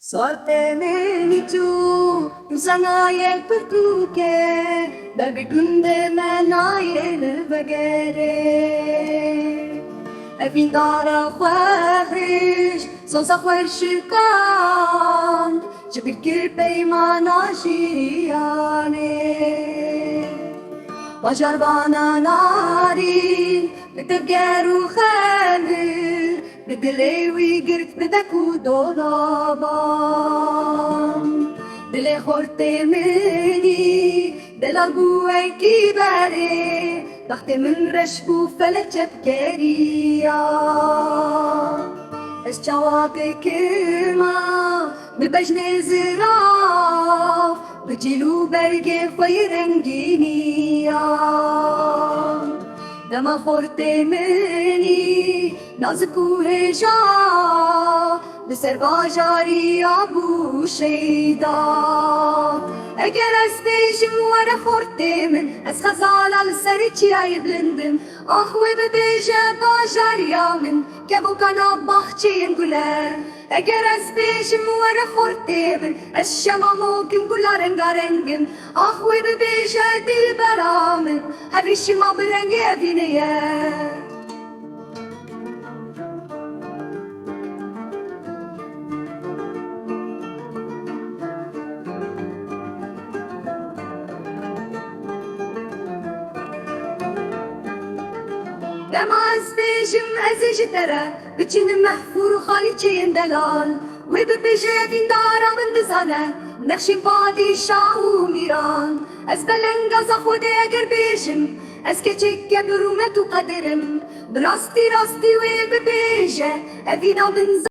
Sortemenitu Zanayel pertuke Dabi gunde menayel bagere Evindara khwarish Sonsa khwar shikan Jibir kirpey mana shiriyane Bajar bana nari Bidgeru khalir بدلي قرت بدك ودولابان دلي خورتي مني دلا قوي كباري تحت من رشبو فلتشت كريا الشواقي كما بالبجن زراف بجلو برقي خيرنجينيا دما خورتي مني نازك وهجا بسر باجاري ابو شيدا اگر از بیشم ورا خورتي من از خزال السرچي عيبلندم اخوي ببيجا باجاري من كبو كان باختي نقوله اگر از بیشم ورا خورتي من الشما ممكن كلها رنگارنگم اخوي ببيجا دل برامن هذي الشما برنگي ابينيه لما أزبيجم أزيج ترى بتشين محفور خالي تشين دلال وببجادين دارا من دزانة نخشي بادي شاو ميران أزبلنغا زخودي أجر بيجم أسكتشك برومة قدرم براستي راستي وببيجة أبينا من